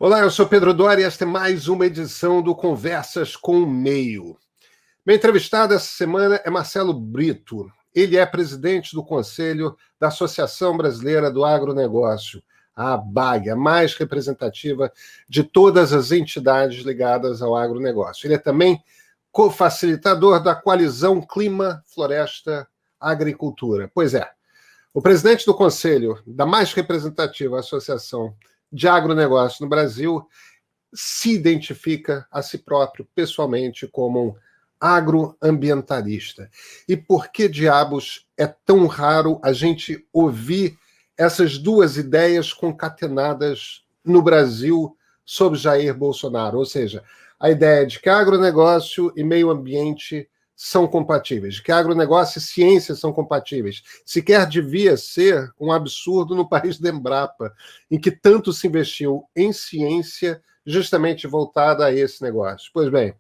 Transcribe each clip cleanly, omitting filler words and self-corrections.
Olá, eu sou Pedro Dória e esta é mais uma edição do Conversas com o Meio. Meu entrevistado essa semana é Marcelo Brito. Ele é presidente do Conselho da Associação Brasileira do Agronegócio, a ABAG, a mais representativa de todas as entidades ligadas ao agronegócio. Ele é também co-facilitador da coalizão Clima, Floresta, Agricultura. Pois é, o presidente do Conselho da mais representativa associação de agronegócio no Brasil se identifica a si próprio, pessoalmente, como um agroambientalista. E por que diabos é tão raro a gente ouvir essas duas ideias concatenadas no Brasil sob Jair Bolsonaro? Ou seja, a ideia de que agronegócio e meio ambiente são compatíveis, que agronegócio e ciência são compatíveis. Sequer devia ser um absurdo no país da Embrapa, em que tanto se investiu em ciência justamente voltada a esse negócio. Pois bem,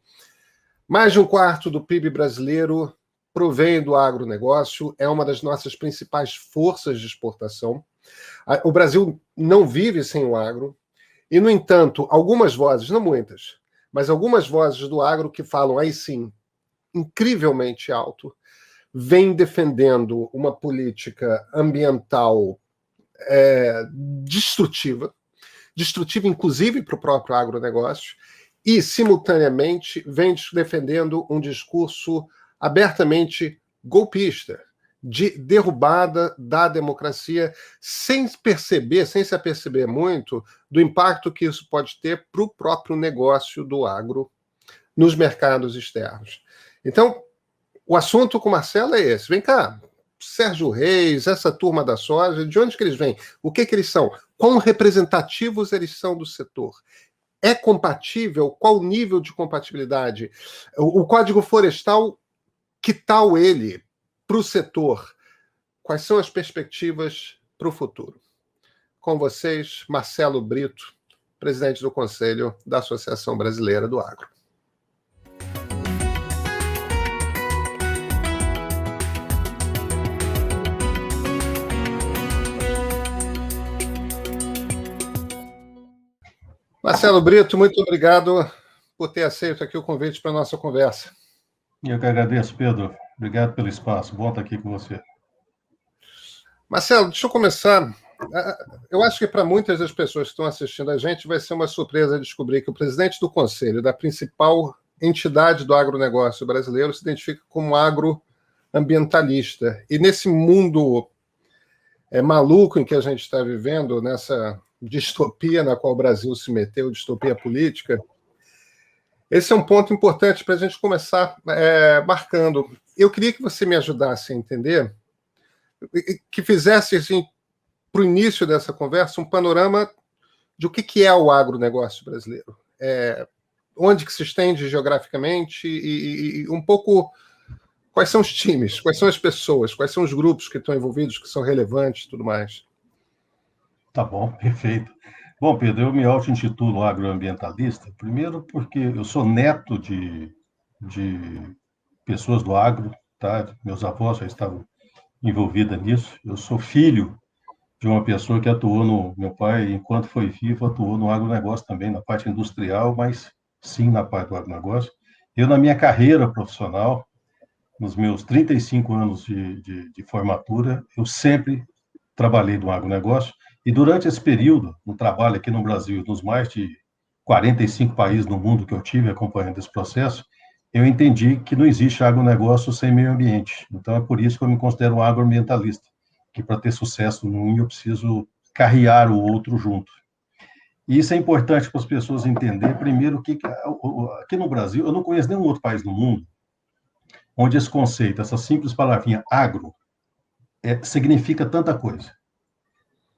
mais de um quarto do PIB brasileiro provém do agronegócio, é uma das nossas principais forças de exportação. O Brasil não vive sem o agro, e, no entanto, algumas vozes, não muitas, mas algumas vozes do agro que falam, aí sim, incrivelmente alto, vem defendendo uma política ambiental destrutiva inclusive para o próprio agronegócio, e, simultaneamente, vem defendendo um discurso abertamente golpista, de derrubada da democracia, sem se aperceber muito do impacto que isso pode ter para o próprio negócio do agro nos mercados externos. Então, o assunto com o Marcelo é esse. Vem cá, Sérgio Reis, essa turma da soja, de onde que eles vêm? O que eles são? Quão representativos eles são do setor? É compatível? Qual o nível de compatibilidade? O Código Florestal, que tal ele para o setor? Quais são as perspectivas para o futuro? Com vocês, Marcelo Brito, presidente do Conselho da Associação Brasileira do Agro. Marcelo Brito, muito obrigado por ter aceito aqui o convite para a nossa conversa. Eu que agradeço, Pedro. Obrigado pelo espaço. Bom estar aqui com você. Marcelo, deixa eu começar. Eu acho que para muitas das pessoas que estão assistindo a gente vai ser uma surpresa descobrir que o presidente do Conselho da principal entidade do agronegócio brasileiro se identifica como agroambientalista. E nesse mundo maluco em que a gente está vivendo, nessa distopia na qual o Brasil se meteu, distopia política, esse é um ponto importante para a gente começar marcando. Eu queria que você me ajudasse a entender, que fizesse, assim, para o início dessa conversa, um panorama de o que é o agronegócio brasileiro. Onde que se estende geograficamente e um pouco quais são os times, quais são as pessoas, quais são os grupos que estão envolvidos, que são relevantes e tudo mais. Tá bom, perfeito. Bom, Pedro, eu me auto-intitulo agroambientalista, primeiro porque eu sou neto de pessoas do agro, tá? Meus avós já estavam envolvidos nisso. Eu sou filho de uma pessoa que atuou meu pai, enquanto foi vivo, atuou no agronegócio também, na parte industrial, mas sim na parte do agronegócio. Eu, na minha carreira profissional, nos meus 35 anos de formatura, eu sempre trabalhei no agronegócio, e durante esse período, no trabalho aqui no Brasil, nos mais de 45 países no mundo que eu tive acompanhando esse processo, eu entendi que não existe agronegócio sem meio ambiente. Então, é por isso que eu me considero um agroambientalista, que para ter sucesso no um, eu preciso carrear o outro junto. E isso é importante para as pessoas entenderem, primeiro, que aqui no Brasil, eu não conheço nenhum outro país no mundo onde esse conceito, essa simples palavrinha agro, significa tanta coisa.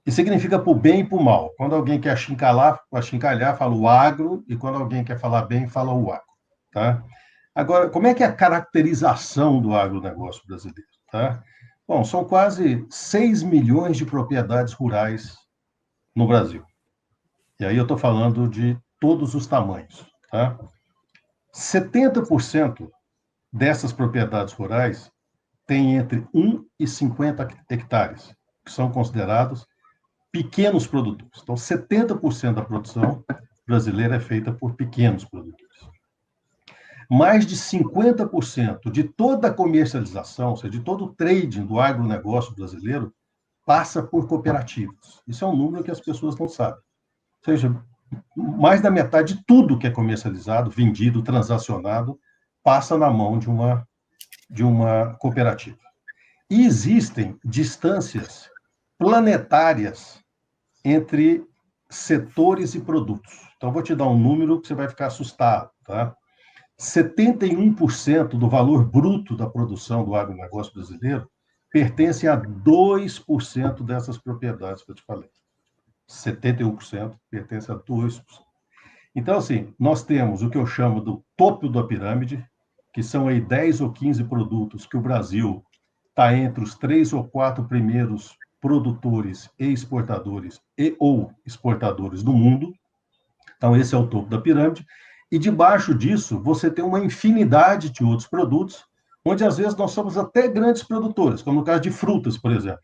E significa para o bem e para o mal. Quando alguém quer achincalhar, fala o agro, e quando alguém quer falar bem, fala o agro. Tá? Agora, como é que é a caracterização do agronegócio brasileiro? Tá? Bom, são quase 6 milhões de propriedades rurais no Brasil. E aí eu estou falando de todos os tamanhos. Tá? 70% dessas propriedades rurais têm entre 1 e 50 hectares, que são considerados pequenos produtores. Então, 70% da produção brasileira é feita por pequenos produtores. Mais de 50% de toda a comercialização, ou seja, de todo o trading do agronegócio brasileiro, passa por cooperativas. Isso é um número que as pessoas não sabem. Ou seja, mais da metade de tudo que é comercializado, vendido, transacionado, passa na mão de uma cooperativa. E existem distâncias planetárias entre setores e produtos. Então, vou te dar um número que você vai ficar assustado, tá? 71% do valor bruto da produção do agronegócio brasileiro pertence a 2% dessas propriedades que eu te falei. 71% pertence a 2%. Então, assim, nós temos o que eu chamo do topo da pirâmide, que são aí 10 ou 15 produtos que o Brasil está entre os 3 ou 4 primeiros produtores e exportadores ou exportadores do mundo. Então, esse é o topo da pirâmide. E debaixo disso, você tem uma infinidade de outros produtos, onde às vezes nós somos até grandes produtores, como no caso de frutas, por exemplo.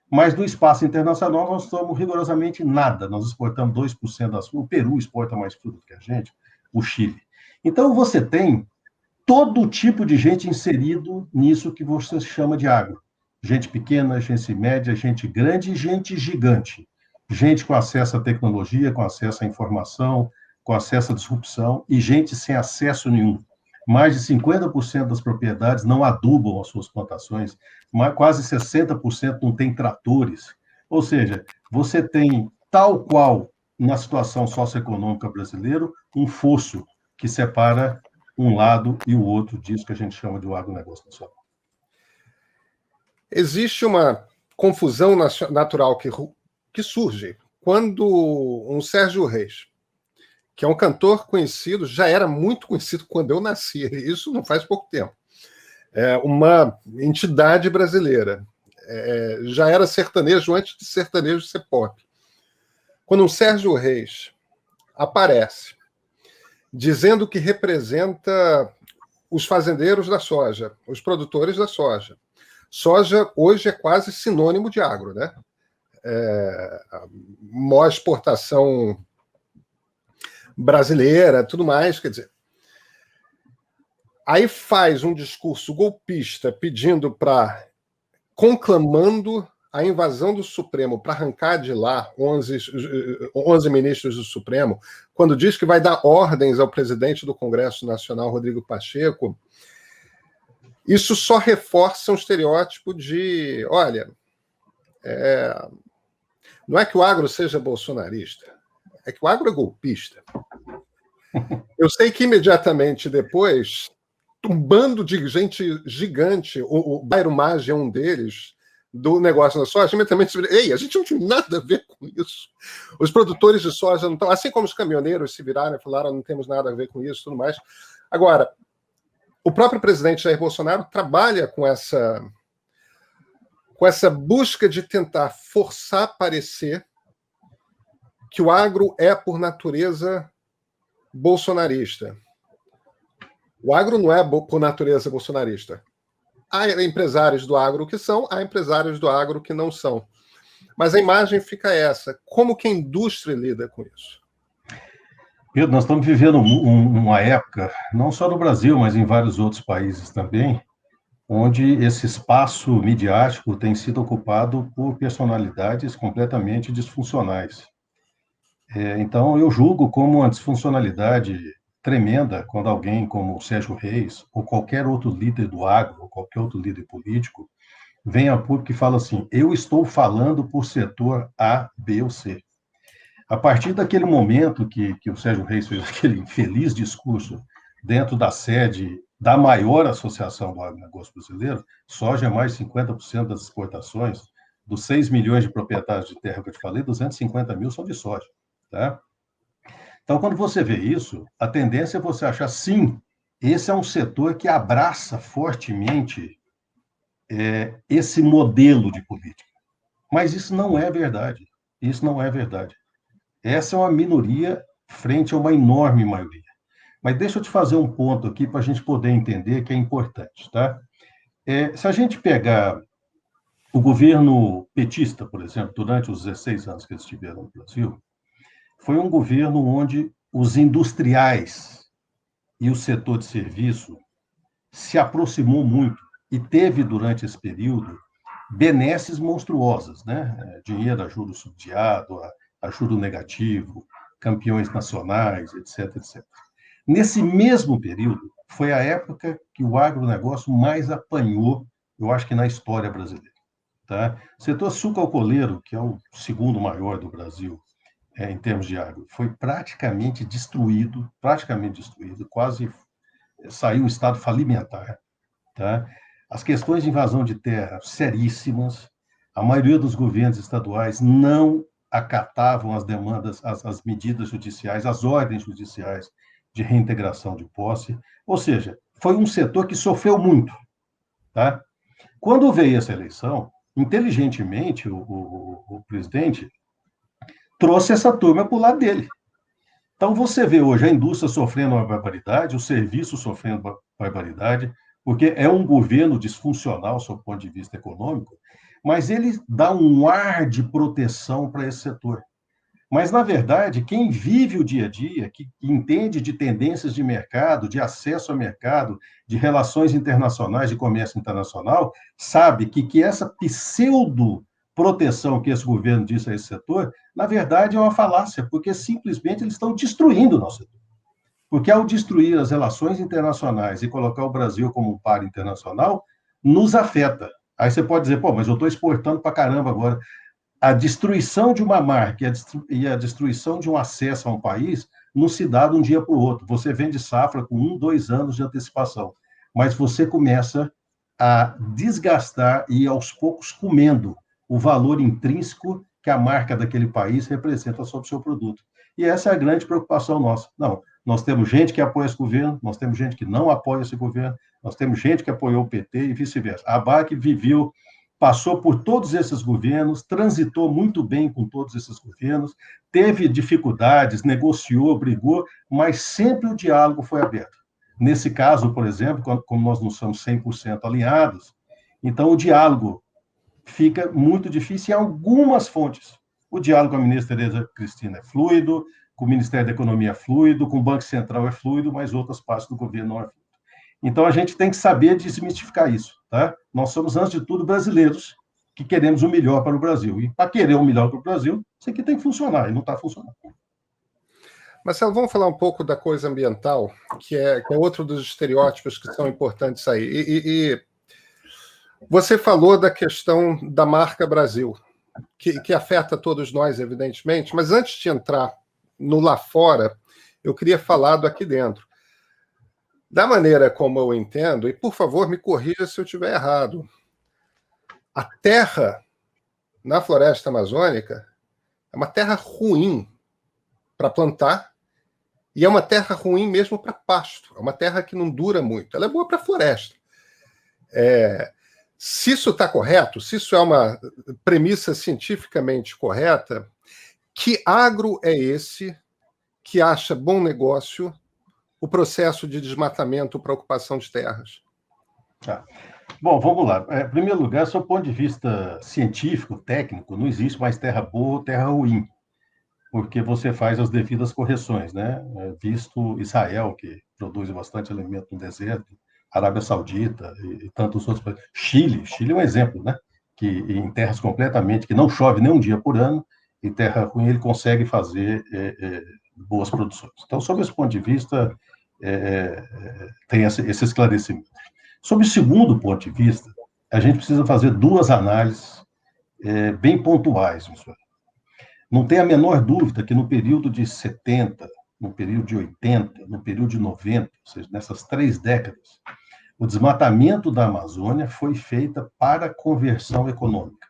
Mas no espaço internacional nós somos rigorosamente nada. Nós exportamos 2% das frutas. O Peru exporta mais fruta que a gente, o Chile. Então, você tem todo tipo de gente inserido nisso que você chama de agro. Gente pequena, gente média, gente grande e gente gigante. Gente com acesso à tecnologia, com acesso à informação, com acesso à disrupção, e gente sem acesso nenhum. Mais de 50% das propriedades não adubam as suas plantações, quase 60% não tem tratores. Ou seja, você tem, tal qual na situação socioeconômica brasileira, um fosso que separa um lado e o outro disso que a gente chama de agronegócio nacional. Existe uma confusão natural que surge quando um Sérgio Reis, que é um cantor conhecido, já era muito conhecido quando eu nasci, isso não faz pouco tempo, é uma entidade brasileira, já era sertanejo antes de sertanejo ser pop. Quando um Sérgio Reis aparece dizendo que representa os fazendeiros da soja, os produtores da soja. Soja hoje é quase sinônimo de agro, né? A maior exportação brasileira, tudo mais, quer dizer. Aí faz um discurso golpista conclamando a invasão do Supremo para arrancar de lá 11 ministros do Supremo, quando diz que vai dar ordens ao presidente do Congresso Nacional, Rodrigo Pacheco. Isso só reforça um estereótipo de, olha, não é que o agro seja bolsonarista, é que o agro é golpista. Eu sei que imediatamente depois, um bando de gente gigante, o Bairro Maggi é um deles, do negócio da soja, imediatamente, ei, a gente não tem nada a ver com isso. Os produtores de soja não estão, assim como os caminhoneiros se viraram e falaram, não temos nada a ver com isso, tudo mais. Agora, o próprio presidente Jair Bolsonaro trabalha com essa busca de tentar forçar parecer que o agro é, por natureza, bolsonarista. O agro não é, por natureza, bolsonarista. Há empresários do agro que são, há empresários do agro que não são. Mas a imagem fica essa. Como que a indústria lida com isso? Pedro, nós estamos vivendo uma época, não só no Brasil, mas em vários outros países também, onde esse espaço midiático tem sido ocupado por personalidades completamente disfuncionais. Então, eu julgo como uma disfuncionalidade tremenda quando alguém como o Sérgio Reis, ou qualquer outro líder do agro, ou qualquer outro líder político, vem a público e fala assim, eu estou falando por setor A, B ou C. A partir daquele momento que o Sérgio Reis fez aquele infeliz discurso dentro da sede da maior associação do agronegócio brasileiro, soja é mais de 50% das exportações, dos 6 milhões de proprietários de terra que eu te falei, 250 mil são de soja. Tá? Então, quando você vê isso, a tendência é você achar, sim, esse é um setor que abraça fortemente esse modelo de política. Mas isso não é verdade. Isso não é verdade. Essa é uma minoria frente a uma enorme maioria. Mas deixa eu te fazer um ponto aqui para a gente poder entender que é importante. Tá? Se a gente pegar o governo petista, por exemplo, durante os 16 anos que eles estiveram no Brasil, foi um governo onde os industriais e o setor de serviço se aproximou muito e teve, durante esse período, benesses monstruosas, né? Dinheiro a juros subsidiado, a juro negativo, campeões nacionais, etc, etc. Nesse mesmo período, foi a época que o agronegócio mais apanhou, eu acho que na história brasileira. Tá? O setor sucroalcooleiro, que é o segundo maior do Brasil em termos de agro, foi praticamente destruído, quase saiu em estado falimentar. Tá? As questões de invasão de terra seríssimas, a maioria dos governos estaduais não acatavam as demandas, as medidas judiciais, as ordens judiciais de reintegração de posse, ou seja, foi um setor que sofreu muito. Tá? Quando veio essa eleição, inteligentemente, o presidente trouxe essa turma para o lado dele. Então, você vê hoje a indústria sofrendo uma barbaridade, o serviço sofrendo uma barbaridade, porque é um governo disfuncional, sob o ponto de vista econômico, mas ele dá um ar de proteção para esse setor. Mas, na verdade, quem vive o dia a dia, que entende de tendências de mercado, de acesso ao mercado, de relações internacionais, de comércio internacional, sabe que essa pseudo-proteção que esse governo diz a esse setor, na verdade, é uma falácia, porque simplesmente eles estão destruindo o nosso setor. Porque ao destruir as relações internacionais e colocar o Brasil como um par internacional, nos afeta. Aí você pode dizer, pô, mas eu estou exportando para caramba agora. A destruição de uma marca e a destruição de um acesso a um país não se dá de um dia para o outro. Você vende safra com 1, 2 anos de antecipação, mas você começa a desgastar e, aos poucos, comendo o valor intrínseco que a marca daquele país representa sobre o seu produto. E essa é a grande preocupação nossa. Não, nós temos gente que apoia esse governo, nós temos gente que não apoia esse governo, nós temos gente que apoiou o PT e vice-versa. A BAC passou por todos esses governos, transitou muito bem com todos esses governos, teve dificuldades, negociou, brigou, mas sempre o diálogo foi aberto. Nesse caso, por exemplo, como nós não somos 100% alinhados, então o diálogo fica muito difícil em algumas fontes. O diálogo com a ministra Tereza Cristina é fluido, com o Ministério da Economia é fluido, com o Banco Central é fluido, mas outras partes do governo não é fluido. Então, a gente tem que saber desmistificar isso. Tá? Nós somos, antes de tudo, brasileiros que queremos o melhor para o Brasil. E, para querer o melhor para o Brasil, isso aqui tem que funcionar, e não está funcionando. Marcelo, vamos falar um pouco da coisa ambiental, que é outro dos estereótipos que são importantes aí. E você falou da questão da marca Brasil, que afeta todos nós, evidentemente, mas antes de entrar no lá fora, eu queria falar do aqui dentro. Da maneira como eu entendo, e por favor me corrija se eu estiver errado, a terra na floresta amazônica é uma terra ruim para plantar e é uma terra ruim mesmo para pasto. É uma terra que não dura muito. Ela é boa para floresta. Se isso está correto, se isso é uma premissa cientificamente correta, que agro é esse que acha bom negócio o processo de desmatamento para ocupação de terras? Tá. Bom, vamos lá. Em primeiro lugar, sob o ponto de vista científico, técnico, não existe mais terra boa ou terra ruim, porque você faz as devidas correções, né? Visto Israel, que produz bastante alimento no deserto, Arábia Saudita e tantos outros países. Chile é um exemplo, né? Que em terras completamente, que não chove nem um dia por ano, em terra ruim ele consegue fazer boas produções. Então, sob esse ponto de vista, tem esse esclarecimento. Sob o segundo ponto de vista, a gente precisa fazer duas análises bem pontuais nisso aí. Não tem a menor dúvida que no período de 70, no período de 80, no período de 90, ou seja, nessas 3 décadas, o desmatamento da Amazônia foi feito para conversão econômica.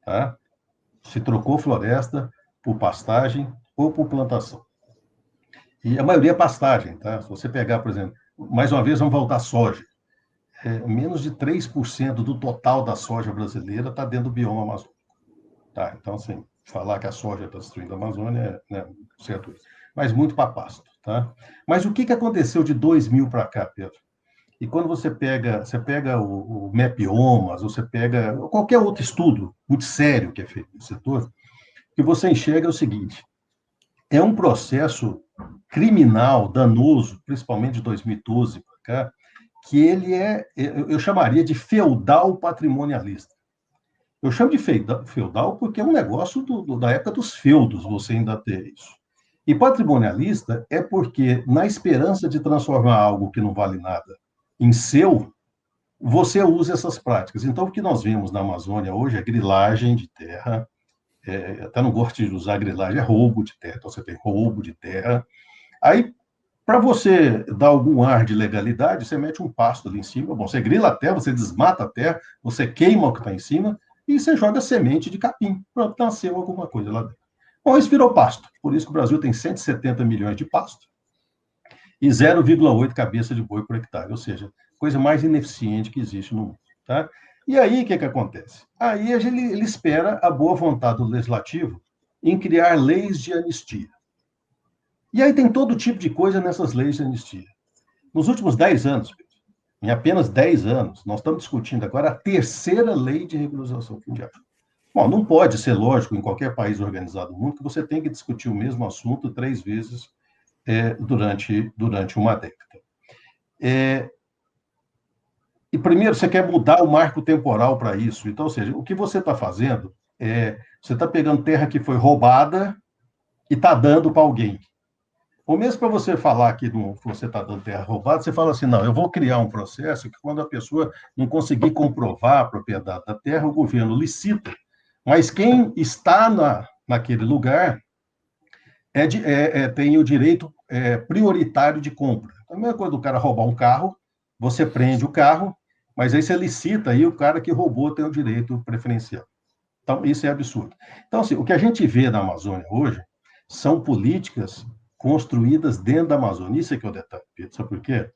Tá? Se trocou floresta por pastagem ou por plantação. E a maioria é pastagem. Tá? Se você pegar, por exemplo, mais uma vez, vamos voltar à soja. Menos de 3% do total da soja brasileira está dentro do bioma amazônico. Tá? Então, assim, falar que a soja está destruindo a Amazônia certo? Mas muito para pasto. Tá? Mas o que aconteceu de 2000 para cá, Pedro? E quando você pega o Mapiomas, ou você pega qualquer outro estudo muito sério que é feito no setor, o que você enxerga é o seguinte: é um processo criminal, danoso, principalmente de 2012 para cá, que ele eu chamaria de feudal patrimonialista. Eu chamo de feudal porque é um negócio da época dos feudos, você ainda ter isso. E patrimonialista é porque, na esperança de transformar algo que não vale nada em seu, você usa essas práticas. Então, o que nós vemos na Amazônia hoje é grilagem de terra, até não gosto de usar grilagem, é roubo de terra, então você tem roubo de terra. Aí, para você dar algum ar de legalidade, você mete um pasto ali em cima, bom, você grila a terra, você desmata a terra, você queima o que está em cima, e você joga semente de capim, para nascer alguma coisa lá dentro. Bom, isso virou pasto, por isso que o Brasil tem 170 milhões de pasto e 0,8 cabeça de boi por hectare, ou seja, coisa mais ineficiente que existe no mundo. Tá? E aí, o que acontece? Aí ele espera a boa vontade do legislativo em criar leis de anistia. E aí tem todo tipo de coisa nessas leis de anistia. Nos últimos 10 anos, em apenas 10 anos, nós estamos discutindo agora a terceira lei de regularização fundiária. Bom, não pode ser lógico em qualquer país organizado do mundo que você tem que discutir o mesmo assunto 3 vezes durante uma década. E primeiro, você quer mudar o marco temporal para isso. Então, ou seja, o que você está fazendo você está pegando terra que foi roubada e está dando para alguém. Ou mesmo para você falar que você está dando terra roubada, você fala assim, não, eu vou criar um processo que quando a pessoa não conseguir comprovar a propriedade da terra, o governo licita. Mas quem está naquele lugar tem o direito prioritário de compra. A mesma coisa do cara roubar um carro, você prende o carro, mas aí você licita e o cara que roubou tem o direito preferencial. Então, isso é absurdo. Então, assim, o que a gente vê na Amazônia hoje são políticas construídas dentro da Amazônia. Isso é que é o detalhe, Pedro. Sabe por quê?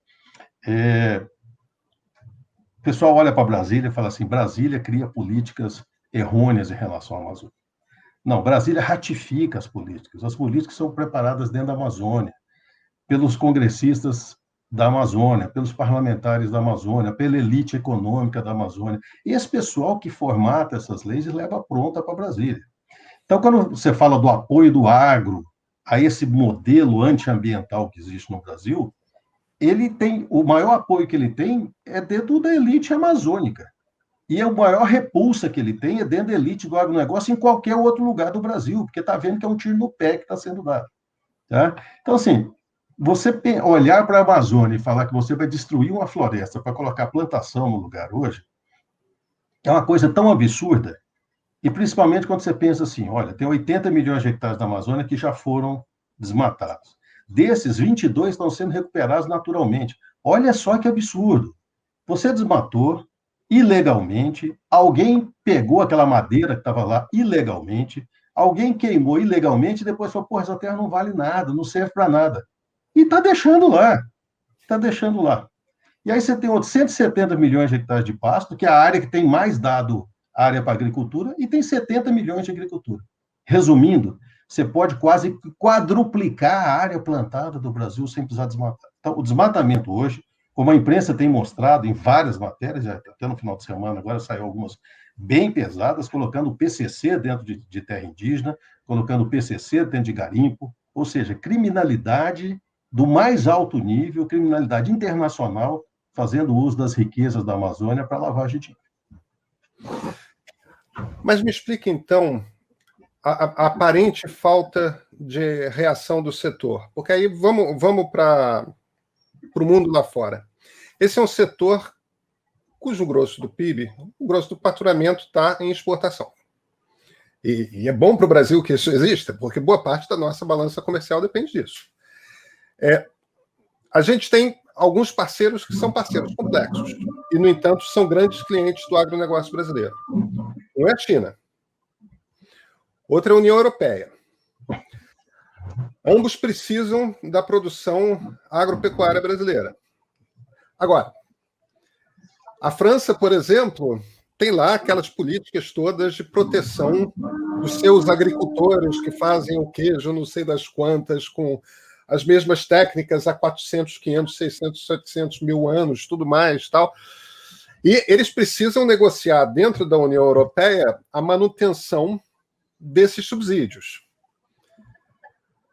O pessoal olha para Brasília e fala assim, Brasília cria políticas errôneas em relação à Amazônia. Não, Brasília ratifica as políticas. As políticas são preparadas dentro da Amazônia, pelos congressistas da Amazônia, pelos parlamentares da Amazônia, pela elite econômica da Amazônia. E esse pessoal que formata essas leis e leva pronta para Brasília. Então, quando você fala do apoio do agro a esse modelo antiambiental que existe no Brasil, o maior apoio que ele tem é dentro da elite amazônica. E a maior repulsa que ele tem é dentro da elite do agronegócio em qualquer outro lugar do Brasil, porque está vendo que é um tiro no pé que está sendo dado. Tá? Então, assim, você olhar para a Amazônia e falar que você vai destruir uma floresta para colocar plantação no lugar hoje, é uma coisa tão absurda, e principalmente quando você pensa assim, olha, tem 80 milhões de hectares da Amazônia que já foram desmatados. Desses, 22 estão sendo recuperados naturalmente. Olha só que absurdo. Você desmatou ilegalmente, alguém pegou aquela madeira que estava lá ilegalmente, alguém queimou ilegalmente e depois falou, pô, essa terra não vale nada, não serve para nada. E está deixando lá. Está deixando lá. E aí você tem outros 170 milhões de hectares de pasto, que é a área que tem mais dado área para agricultura, e tem 70 milhões de agricultura. Resumindo, você pode quase quadruplicar a área plantada do Brasil sem precisar desmatar. Então, o desmatamento hoje, como a imprensa tem mostrado em várias matérias, até no final de semana agora saiu algumas bem pesadas, colocando o PCC dentro de terra indígena, colocando o PCC dentro de garimpo, ou seja, criminalidade do mais alto nível, criminalidade internacional, fazendo uso das riquezas da Amazônia para lavagem de dinheiro. Mas me explica, então, a aparente falta de reação do setor. Porque aí vamos para o mundo lá fora. Esse é um setor cujo grosso do PIB, o grosso do faturamento está em exportação. E é bom para o Brasil que isso exista, porque boa parte da nossa balança comercial depende disso. A gente tem alguns parceiros que são parceiros complexos, e, no entanto, são grandes clientes do agronegócio brasileiro. Um é a China, outro é a União Europeia. Ambos precisam da produção agropecuária brasileira. Agora, a França, por exemplo, tem lá aquelas políticas todas de proteção dos seus agricultores que fazem o queijo não sei das quantas, com as mesmas técnicas há 400, 500, 600, 700 mil anos, tudo mais, tal. E eles precisam negociar dentro da União Europeia a manutenção desses subsídios.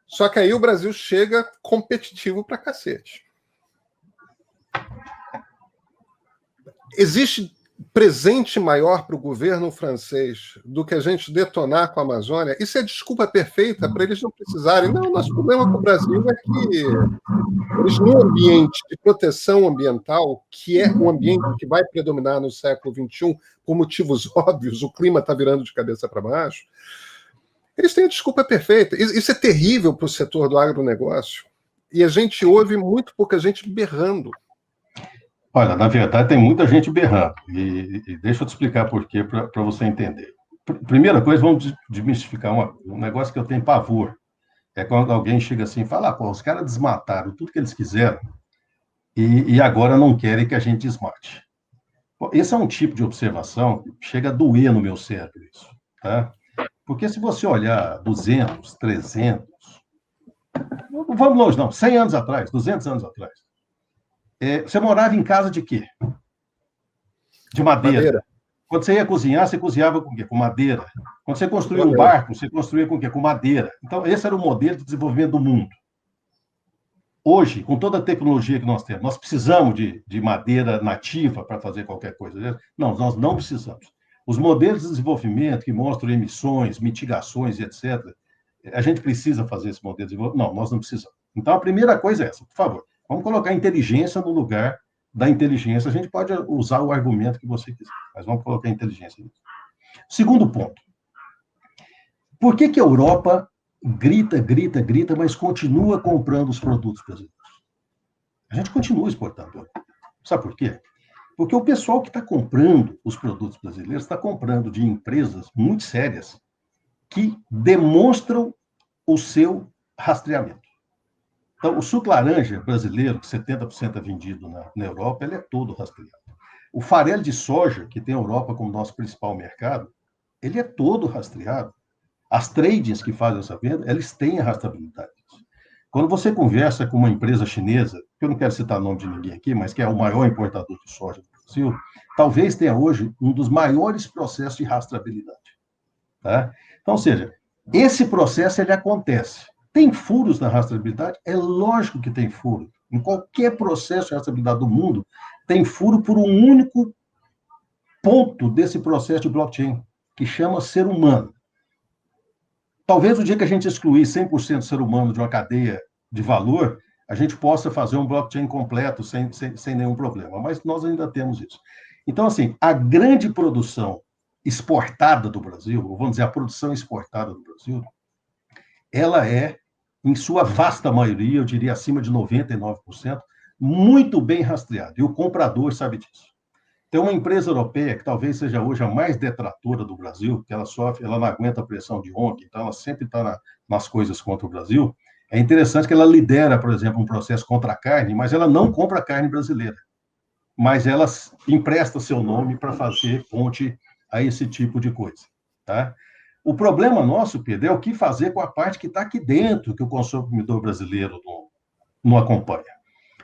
Só que aí o Brasil chega competitivo pra cacete. Existe presente maior para o governo francês do que a gente detonar com a Amazônia? Isso é desculpa perfeita para eles não precisarem. Não, nosso problema com o Brasil é que eles, num ambiente de proteção ambiental, que é um ambiente que vai predominar no século XXI, por motivos óbvios, o clima está virando de cabeça para baixo, eles têm a desculpa perfeita. Isso é terrível para o setor do agronegócio. E a gente ouve muito pouca gente berrando. Olha, na verdade, tem muita gente berrando. E deixa eu te explicar por quê, para você entender. Primeira coisa, vamos desmistificar um negócio que eu tenho pavor. É quando alguém chega assim e fala, pô, os caras desmataram tudo que eles quiseram e agora não querem que a gente desmate. Bom, esse é um tipo de observação que chega a doer no meu cérebro, isso, tá? Porque se você olhar 200, 300, não vamos longe não, 100 anos atrás, 200 anos atrás, você morava em casa de quê? De madeira. Quando você ia cozinhar, você cozinhava com o quê? Com madeira. Quando você construía um barco, você construía com o quê? Com madeira. Então, esse era o modelo de desenvolvimento do mundo. Hoje, com toda a tecnologia que nós temos, nós precisamos de madeira nativa para fazer qualquer coisa? Não, nós não precisamos. Os modelos de desenvolvimento que mostram emissões, mitigações e etc., a gente precisa fazer esse modelo de desenvolvimento? Não, nós não precisamos. Então, a primeira coisa é essa, por favor. Vamos colocar a inteligência no lugar da inteligência. A gente pode usar o argumento que você quiser, mas vamos colocar a inteligência nisso. Segundo ponto. Por que a Europa grita, mas continua comprando os produtos brasileiros? A gente continua exportando. Sabe por quê? Porque o pessoal que está comprando os produtos brasileiros está comprando de empresas muito sérias que demonstram o seu rastreamento. Então, o suco laranja brasileiro, que 70% é vendido na Europa, ele é todo rastreado. O farelo de soja, que tem a Europa como nosso principal mercado, ele é todo rastreado. As tradings que fazem essa venda, eles têm a rastreabilidade. Quando você conversa com uma empresa chinesa, que eu não quero citar o nome de ninguém aqui, mas que é o maior importador de soja do Brasil, talvez tenha hoje um dos maiores processos de rastreabilidade. Tá? Então, ou seja, esse processo ele acontece. Tem furos na rastreabilidade? É lógico que tem furo. Em qualquer processo de rastreabilidade do mundo, tem furo por um único ponto desse processo de blockchain, que chama ser humano. Talvez o dia que a gente excluir 100% do ser humano de uma cadeia de valor, a gente possa fazer um blockchain completo sem nenhum problema, mas nós ainda temos isso. Então, assim, a grande produção exportada do Brasil, ou vamos dizer, a produção exportada do Brasil, ela é, em sua vasta maioria, eu diria acima de 99%, muito bem rastreada. E o comprador sabe disso. Tem uma empresa europeia que talvez seja hoje a mais detratora do Brasil, que ela sofre, ela não aguenta a pressão de ONG, então ela sempre está nas coisas contra o Brasil. É interessante que ela lidera, por exemplo, um processo contra a carne, mas ela não compra carne brasileira. Mas ela empresta seu nome para fazer ponte a esse tipo de coisa. Tá? O problema nosso, Pedro, é o que fazer com a parte que está aqui dentro, que o consumidor brasileiro não acompanha.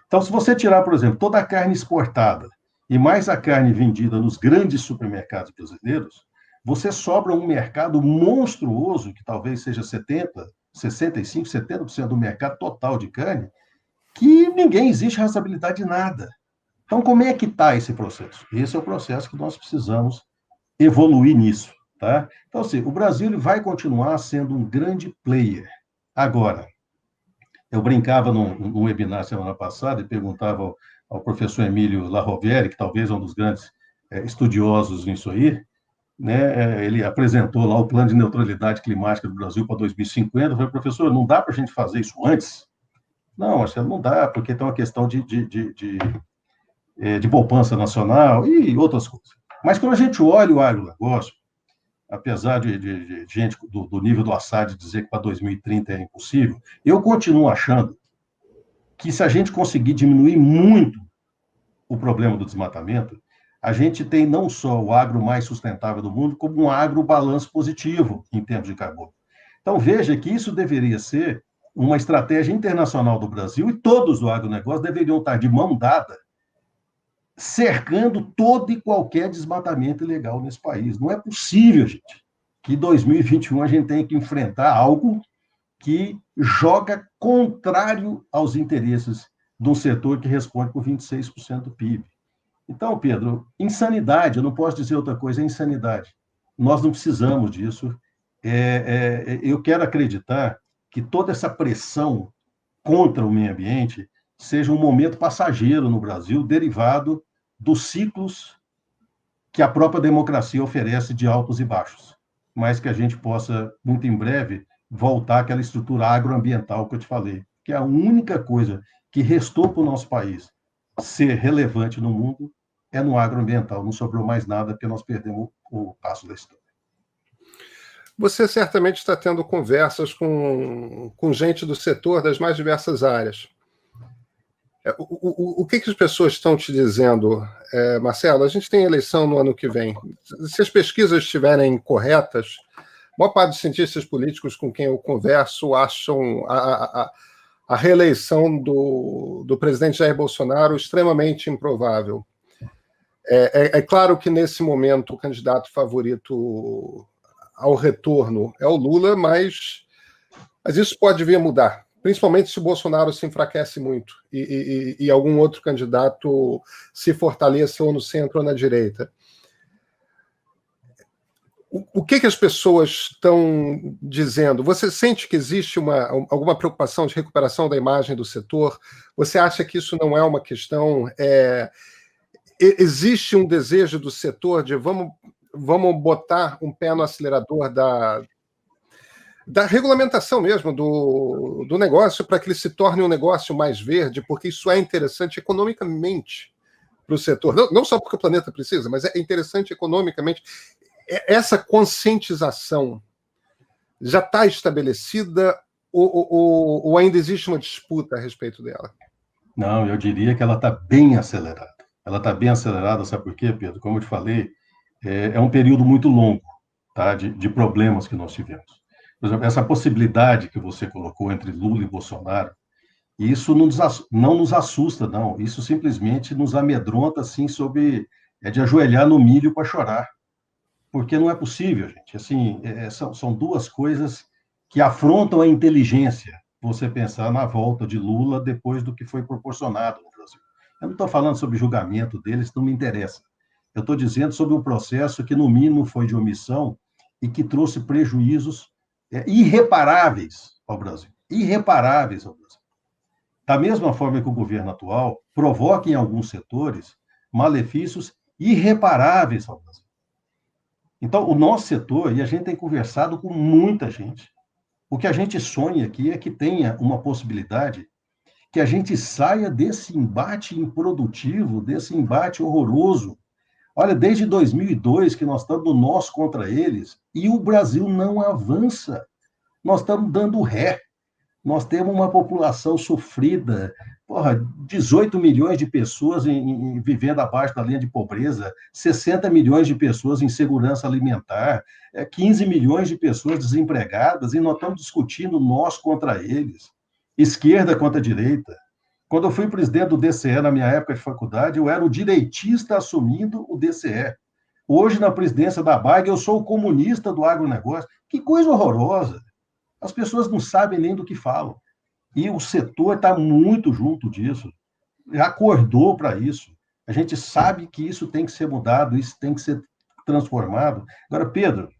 Então, se você tirar, por exemplo, toda a carne exportada e mais a carne vendida nos grandes supermercados brasileiros, você sobra um mercado monstruoso, que talvez seja 70%, 65%, 70% do mercado total de carne, que ninguém existe rastreabilidade de nada. Então, como é que está esse processo? Esse é o processo que nós precisamos evoluir nisso. Tá? Então, assim, o Brasil ele vai continuar sendo um grande player. Agora, eu brincava num webinar semana passada e perguntava ao professor Emílio Larroviere, que talvez é um dos grandes estudiosos nisso aí, né? Ele apresentou lá o plano de neutralidade climática do Brasil para 2050. Eu falei, professor, não dá para a gente fazer isso antes? Não, Marcelo, não dá, porque tem uma questão de poupança nacional e outras coisas. Mas quando a gente olha o agronegócio, apesar de gente do nível do Assad dizer que para 2030 é impossível, eu continuo achando que se a gente conseguir diminuir muito o problema do desmatamento, a gente tem não só o agro mais sustentável do mundo, como um agrobalanço positivo em termos de carbono. Então, veja que isso deveria ser uma estratégia internacional do Brasil e todos do agronegócio deveriam estar de mão dada cercando todo e qualquer desmatamento ilegal nesse país. Não é possível, gente, que em 2021 a gente tenha que enfrentar algo que joga contrário aos interesses de um setor que responde por 26% do PIB. Então, Pedro, insanidade, eu não posso dizer outra coisa, é insanidade. Nós não precisamos disso. Eu quero acreditar que toda essa pressão contra o meio ambiente seja um momento passageiro no Brasil, derivado dos ciclos que a própria democracia oferece de altos e baixos, mas que a gente possa, muito em breve, voltar àquela estrutura agroambiental que eu te falei, que é a única coisa que restou para o nosso país ser relevante no mundo é no agroambiental. Não sobrou mais nada porque nós perdemos o passo da história. Você certamente está tendo conversas com gente do setor das mais diversas áreas. O que as pessoas estão te dizendo, Marcelo? A gente tem eleição no ano que vem. Se as pesquisas estiverem corretas, a maior parte dos cientistas políticos com quem eu converso acham a reeleição do presidente Jair Bolsonaro extremamente improvável. É claro que, nesse momento, o candidato favorito ao retorno é o Lula, mas isso pode vir a mudar, principalmente se o Bolsonaro se enfraquece muito e algum outro candidato se fortaleça ou no centro ou na direita. O que as pessoas estão dizendo? Você sente que existe alguma preocupação de recuperação da imagem do setor? Você acha que isso não é uma questão? Existe um desejo do setor de vamos botar um pé no acelerador da regulamentação mesmo do negócio, para que ele se torne um negócio mais verde, porque isso é interessante economicamente para o setor. Não só porque o planeta precisa, mas é interessante economicamente. Essa conscientização já está estabelecida ou ainda existe uma disputa a respeito dela? Não, eu diria que ela está bem acelerada. Ela está bem acelerada, sabe por quê, Pedro? Como eu te falei, é um período muito longo, tá, de problemas que nós tivemos. Por exemplo, essa possibilidade que você colocou entre Lula e Bolsonaro, isso não nos assusta, não. Isso simplesmente nos amedronta, assim, de ajoelhar no milho para chorar. Porque não é possível, gente. Assim, são duas coisas que afrontam a inteligência, você pensar na volta de Lula depois do que foi proporcionado no Brasil. Eu não estou falando sobre julgamento deles, não me interessa. Eu estou dizendo sobre um processo que, no mínimo, foi de omissão e que trouxe prejuízos irreparáveis ao Brasil. Irreparáveis ao Brasil. Da mesma forma que o governo atual provoca em alguns setores malefícios irreparáveis ao Brasil. Então, o nosso setor, e a gente tem conversado com muita gente, o que a gente sonha aqui é que tenha uma possibilidade que a gente saia desse embate improdutivo, desse embate horroroso. Olha, desde 2002 que nós estamos nós contra eles e o Brasil não avança. Nós estamos dando ré. Nós temos uma população sofrida, 18 milhões de pessoas vivendo abaixo da linha de pobreza, 60 milhões de pessoas em segurança alimentar, 15 milhões de pessoas desempregadas, e nós estamos discutindo nós contra eles, esquerda contra direita. Quando eu fui presidente do DCE na minha época de faculdade, eu era o direitista assumindo o DCE. Hoje, na presidência da BAG, eu sou o comunista do agronegócio. Que coisa horrorosa! As pessoas não sabem nem do que falam. E o setor está muito junto disso, acordou para isso. A gente sabe que isso tem que ser mudado, isso tem que ser transformado. Agora, Pedro,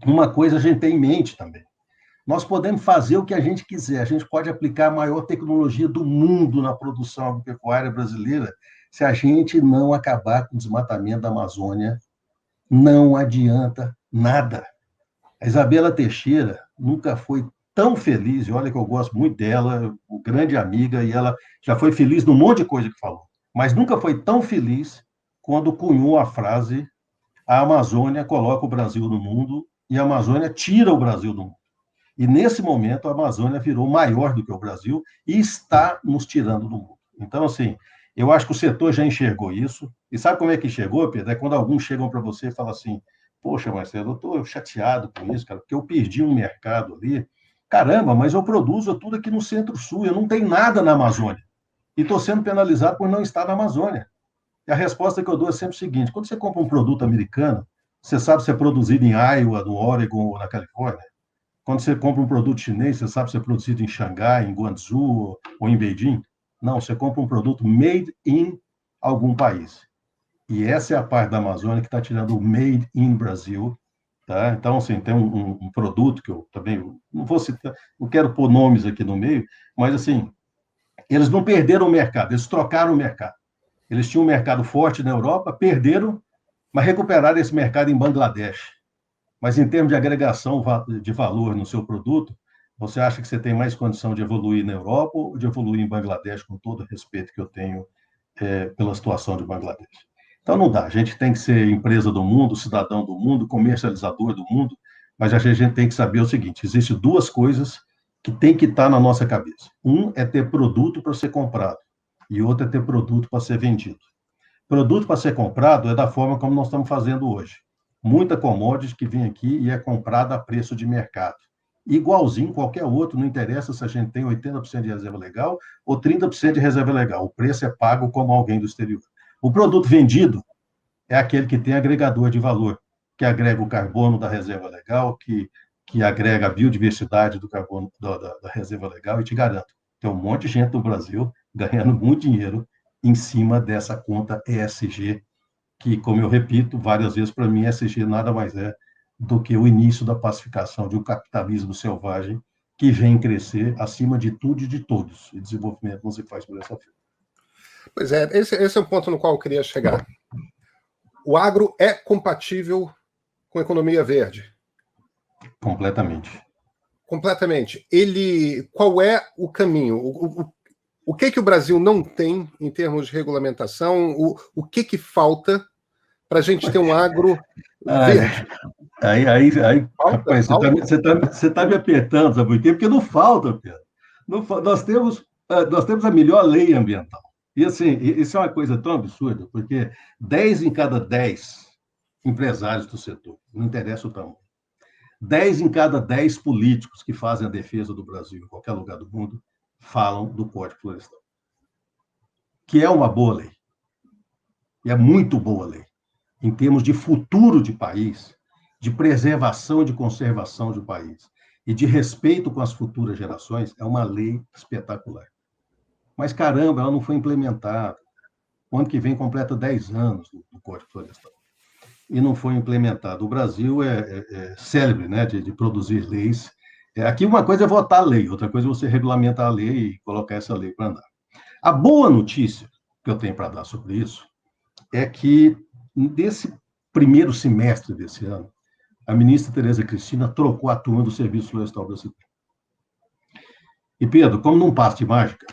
uma coisa a gente tem em mente também. Nós podemos fazer o que a gente quiser, a gente pode aplicar a maior tecnologia do mundo na produção agropecuária brasileira. Se a gente não acabar com o desmatamento da Amazônia, não adianta nada. A Isabela Teixeira nunca foi tão feliz, e olha que eu gosto muito dela, grande amiga, e ela já foi feliz num monte de coisa que falou, mas nunca foi tão feliz quando cunhou a frase: a Amazônia coloca o Brasil no mundo e a Amazônia tira o Brasil do mundo. E, nesse momento, a Amazônia virou maior do que o Brasil e está nos tirando do mundo. Então, assim, eu acho que o setor já enxergou isso. E sabe como é que enxergou, Pedro? É quando alguns chegam para você e falam assim: poxa, Marcelo, eu estou chateado com isso, cara, porque eu perdi um mercado ali. Caramba, mas eu produzo tudo aqui no Centro-Sul, eu não tenho nada na Amazônia. E estou sendo penalizado por não estar na Amazônia. E a resposta que eu dou é sempre o seguinte: quando você compra um produto americano, você sabe se é produzido em Iowa, no Oregon ou na Califórnia? Quando você compra um produto chinês, você sabe se é produzido em Xangai, em Guangzhou ou em Beijing? Não, você compra um produto made in algum país. E essa é a parte da Amazônia que está tirando o made in Brasil. Tá? Então, assim, tem um produto que eu também não vou citar, não quero pôr nomes aqui no meio, mas, assim, eles não perderam o mercado, eles trocaram o mercado. Eles tinham um mercado forte na Europa, perderam, mas recuperaram esse mercado em Bangladesh. Mas em termos de agregação de valor no seu produto, você acha que você tem mais condição de evoluir na Europa ou de evoluir em Bangladesh, com todo o respeito que eu tenho pela situação de Bangladesh? Então não dá, a gente tem que ser empresa do mundo, cidadão do mundo, comercializador do mundo, mas a gente tem que saber o seguinte, existem duas coisas que tem que estar na nossa cabeça. Um é ter produto para ser comprado e outro é ter produto para ser vendido. Produto para ser comprado é da forma como nós estamos fazendo hoje. Muita commodity que vem aqui e é comprada a preço de mercado. Igualzinho qualquer outro, não interessa se a gente tem 80% de reserva legal ou 30% de reserva legal. O preço é pago como alguém do exterior. O produto vendido é aquele que tem agregador de valor, que agrega o carbono da reserva legal, que agrega a biodiversidade do carbono da reserva legal, e te garanto, tem um monte de gente no Brasil ganhando muito dinheiro em cima dessa conta ESG, que, como eu repito várias vezes, para mim, ESG nada mais é do que o início da pacificação de um capitalismo selvagem que vem crescer acima de tudo e de todos. E desenvolvimento não se faz por essa forma. Pois é, esse é o ponto no qual eu queria chegar. O agro é compatível com a economia verde? Completamente. Completamente. Qual é o caminho? O que o Brasil não tem em termos de regulamentação? O que falta para a gente ter um agro verde? Rapaz, você tá me apertando, sabe por quê? Porque não falta, Pedro. Nós temos a melhor lei ambiental. E, assim, isso é uma coisa tão absurda, porque 10 em cada 10 empresários do setor, não interessa o tamanho, 10 em cada 10 políticos que fazem a defesa do Brasil em qualquer lugar do mundo falam do Código Florestal, que é uma boa lei. E é muito boa lei. Em termos de futuro de país, de preservação e de conservação do país, e de respeito com as futuras gerações, é uma lei espetacular. Mas, caramba, ela não foi implementada. O ano que vem completa 10 anos do Código Florestal. E não foi implementado. O Brasil é célebre, né, de produzir leis. Aqui uma coisa é votar a lei, outra coisa é você regulamentar a lei e colocar essa lei para andar. A boa notícia que eu tenho para dar sobre isso é que, nesse primeiro semestre desse ano, a ministra Tereza Cristina trocou a turma do Serviço Florestal Brasileiro. E, Pedro, como num passe de mágica,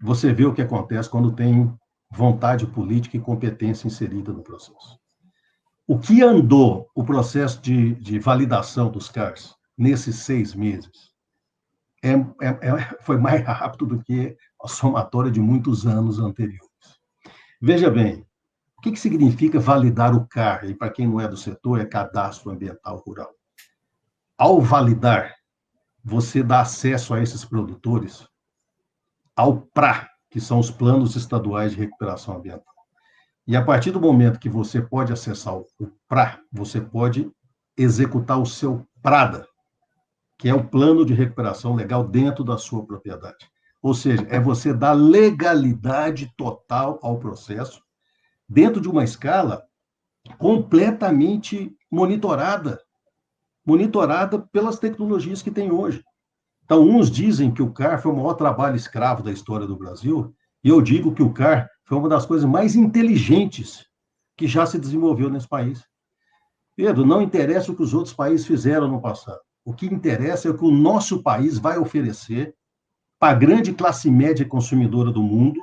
você vê o que acontece quando tem vontade política e competência inserida no processo. O que andou o processo de validação dos CARs nesses 6 meses foi mais rápido do que a somatória de muitos anos anteriores. Veja bem, o que significa validar o CAR? E para quem não é do setor, é Cadastro Ambiental Rural. Ao validar, você dá acesso a esses produtores ao PRA, que são os Planos Estaduais de Recuperação Ambiental. E a partir do momento que você pode acessar o PRA, você pode executar o seu PRADA, que é o Plano de Recuperação Legal dentro da sua propriedade. Ou seja, é você dar legalidade total ao processo, dentro de uma escala completamente monitorada pelas tecnologias que tem hoje. Então, uns dizem que o CAR foi o maior trabalho escravo da história do Brasil, e eu digo que o CAR foi uma das coisas mais inteligentes que já se desenvolveu nesse país. Pedro, não interessa o que os outros países fizeram no passado. O que interessa é o que o nosso país vai oferecer para a grande classe média consumidora do mundo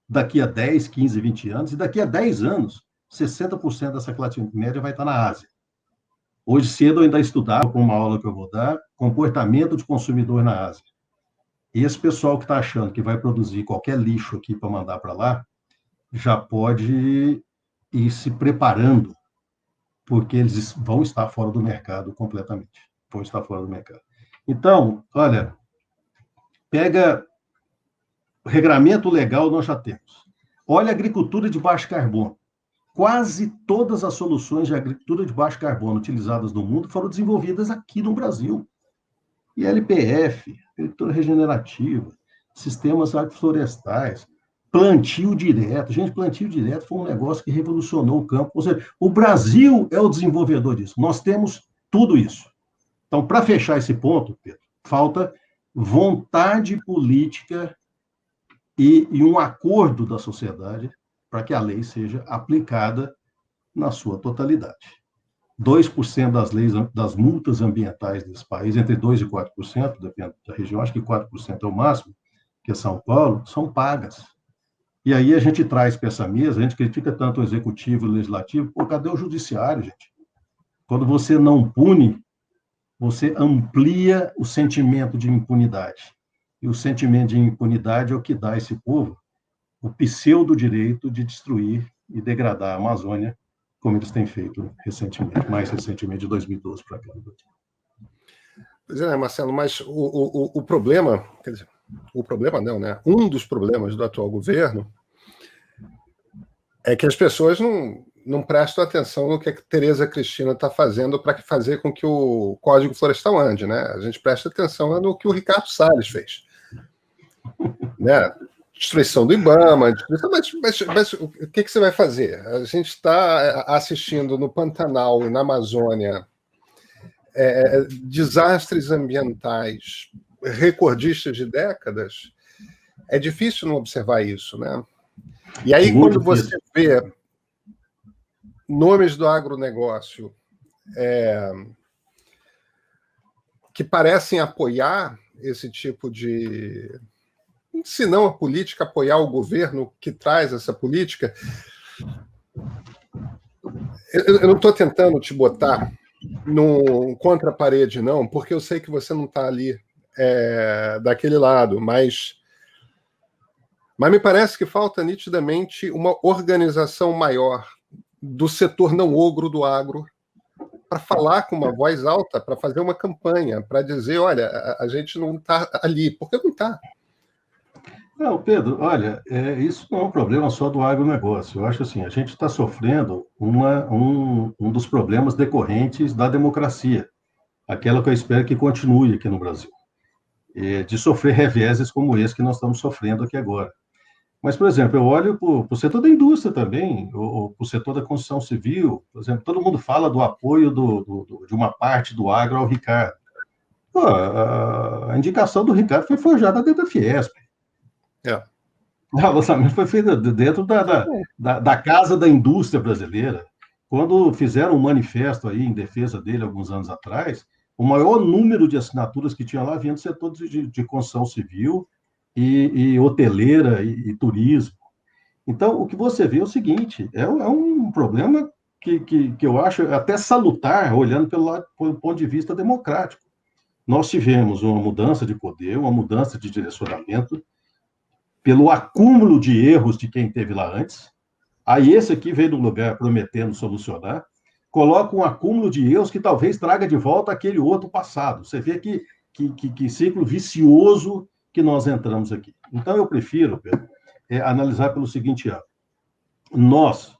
daqui a 10, 15, 20 anos, e daqui a 10 anos, 60% dessa classe média vai estar na Ásia. Hoje cedo eu ainda estudava, com uma aula que eu vou dar, comportamento de consumidor na Ásia. E esse pessoal que está achando que vai produzir qualquer lixo aqui para mandar para lá, já pode ir se preparando, porque eles vão estar fora do mercado completamente. Vão estar fora do mercado. Então, olha, pega o regramento legal, nós já temos. Olha a agricultura de baixo carbono. Quase todas as soluções de agricultura de baixo carbono utilizadas no mundo foram desenvolvidas aqui no Brasil. ILPF, agricultura regenerativa, sistemas agroflorestais, plantio direto. Gente, plantio direto foi um negócio que revolucionou o campo. Ou seja, o Brasil é o desenvolvedor disso. Nós temos tudo isso. Então, para fechar esse ponto, Pedro, falta vontade política e um acordo da sociedade para que a lei seja aplicada na sua totalidade. 2% das leis, das multas ambientais desse país, entre 2% e 4%, depende da região, acho que 4% é o máximo, que é São Paulo, são pagas. E aí a gente traz para essa mesa, a gente critica tanto o executivo e o legislativo, pô, cadê o judiciário, gente? Quando você não pune, você amplia o sentimento de impunidade. E o sentimento de impunidade é o que dá a esse povo o pseudo-direito de destruir e degradar a Amazônia, como eles têm feito recentemente, mais recentemente, de 2012 para cá. Pois é, Marcelo, mas o problema, quer dizer, o problema não, né? Um dos problemas do atual governo é que as pessoas não prestam atenção no que a Tereza Cristina está fazendo para fazer com que o Código Florestal ande, né? A gente presta atenção no que o Ricardo Salles fez, né? Destruição do IBAMA, mas o que você vai fazer? A gente está assistindo no Pantanal e na Amazônia desastres ambientais recordistas de décadas. É difícil não observar isso, né? E aí, quando você vê nomes do agronegócio que parecem apoiar esse tipo de... se não a política, apoiar o governo que traz essa política. Eu não estou tentando te botar num contra-parede, não, porque eu sei que você não está ali daquele lado, mas me parece que falta nitidamente uma organização maior do setor não ogro do agro para falar com uma voz alta, para fazer uma campanha, para dizer, olha, a gente não está ali. Por que não está? Não, Pedro, olha, isso não é um problema só do agronegócio. Eu acho assim, a gente está sofrendo um dos problemas decorrentes da democracia, aquela que eu espero que continue aqui no Brasil, de sofrer reveses como esse que nós estamos sofrendo aqui agora. Mas, por exemplo, eu olho para o setor da indústria também, ou para o setor da construção civil. Por exemplo, todo mundo fala do apoio de uma parte do agro ao Ricardo. Pô, a indicação do Ricardo foi forjada dentro da Fiesp. O lançamento foi feito dentro da Casa da Indústria Brasileira. Quando fizeram um manifesto aí em defesa dele, alguns anos atrás, o maior número de assinaturas que tinha lá vinha do setor de construção civil e hoteleira e turismo. Então, o que você vê é o seguinte, é um problema que eu acho até salutar, olhando pelo ponto de vista democrático. Nós tivemos uma mudança de poder, uma mudança de direcionamento, pelo acúmulo de erros de quem esteve lá antes. Aí esse aqui veio do lugar prometendo solucionar, coloca um acúmulo de erros que talvez traga de volta aquele outro passado. Você vê que ciclo vicioso que nós entramos aqui. Então, eu prefiro, Pedro, analisar pelo seguinte ângulo. Nós,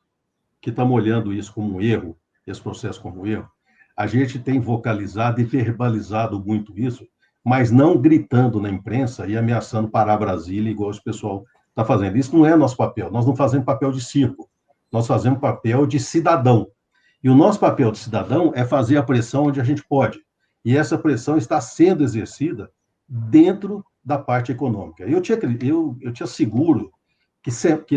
que estamos olhando isso como um erro, esse processo como um erro, a gente tem vocalizado e verbalizado muito isso, mas não gritando na imprensa e ameaçando parar Brasília, igual o pessoal está fazendo. Isso não é nosso papel. Nós não fazemos papel de circo. Nós fazemos papel de cidadão. E o nosso papel de cidadão é fazer a pressão onde a gente pode. E essa pressão está sendo exercida dentro da parte econômica. Eu te asseguro que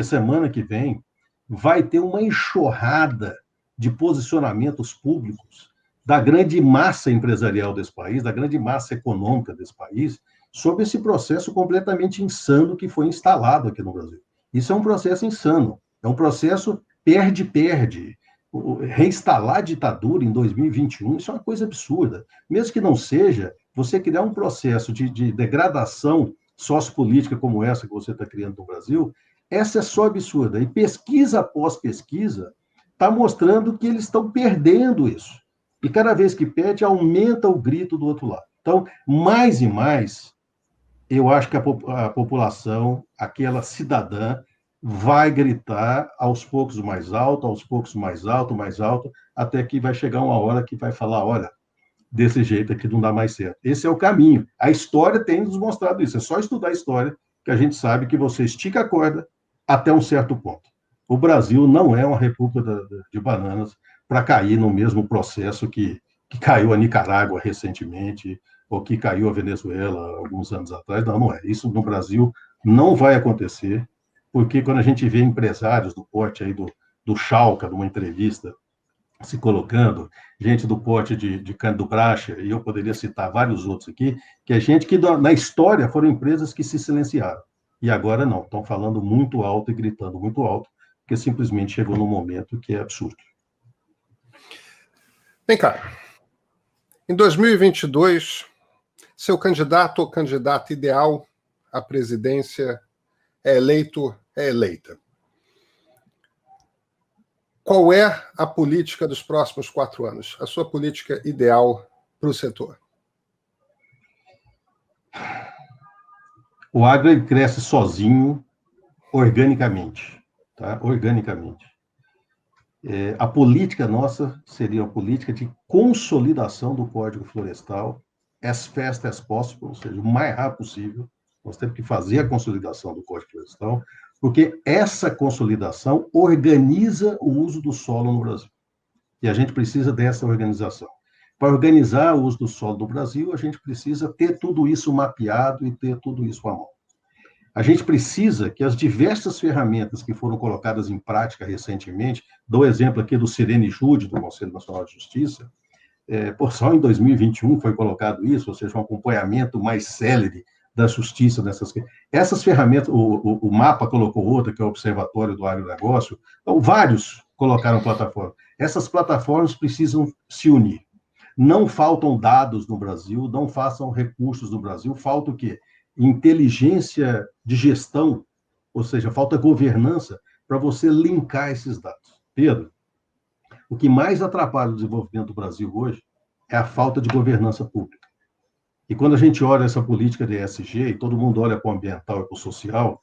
semana que vem vai ter uma enxurrada de posicionamentos públicos da grande massa empresarial desse país, da grande massa econômica desse país, sobre esse processo completamente insano que foi instalado aqui no Brasil. Isso é um processo insano, é um processo perde-perde. Reinstalar a ditadura em 2021, isso é uma coisa absurda. Mesmo que não seja, você criar um processo de degradação sociopolítica como essa que você está criando no Brasil, essa é só absurda. E pesquisa após pesquisa está mostrando que eles estão perdendo isso. E cada vez que perde, aumenta o grito do outro lado. Então, mais e mais, eu acho que a população, aquela cidadã, vai gritar aos poucos mais alto, aos poucos mais alto, até que vai chegar uma hora que vai falar, olha, desse jeito aqui não dá mais certo. Esse é o caminho. A história tem nos mostrado isso. É só estudar a história que a gente sabe que você estica a corda até um certo ponto. O Brasil não é uma república de bananas para cair no mesmo processo que caiu a Nicarágua recentemente, ou que caiu a Venezuela alguns anos atrás. Não, não é. Isso no Brasil não vai acontecer, porque quando a gente vê empresários do porte aí do Schalke, numa entrevista, se colocando, gente do porte de Cândido Bracher, e eu poderia citar vários outros aqui, que é gente que na história foram empresas que se silenciaram. E agora não, estão falando muito alto e gritando muito alto, porque simplesmente chegou num momento que é absurdo. Vem cá. Em 2022, seu candidato ou candidata ideal à presidência é eleito, é eleita. Qual é a política dos próximos 4 anos? A sua política ideal para o setor? O agro cresce sozinho, organicamente. Tá? Organicamente. A política nossa seria uma política de consolidação do Código Florestal as fast as possible, ou seja, o mais rápido possível. Nós temos que fazer a consolidação do Código Florestal, porque essa consolidação organiza o uso do solo no Brasil. E a gente precisa dessa organização. Para organizar o uso do solo no Brasil, a gente precisa ter tudo isso mapeado e ter tudo isso à mão. A gente precisa que as diversas ferramentas que foram colocadas em prática recentemente, dou exemplo aqui do Sirene Jude, do Conselho Nacional de Justiça, só em 2021 foi colocado isso, ou seja, um acompanhamento mais célere da justiça nessas... Essas ferramentas, o MAPA colocou outra, que é o Observatório do Agronegócio, então vários colocaram plataformas. Essas plataformas precisam se unir. Não faltam dados no Brasil, não faltam recursos no Brasil, falta o quê? Inteligência de gestão, ou seja, falta governança para você linkar esses dados. Pedro, o que mais atrapalha o desenvolvimento do Brasil hoje é a falta de governança pública. E quando a gente olha essa política de ESG, e todo mundo olha para o ambiental e para o social,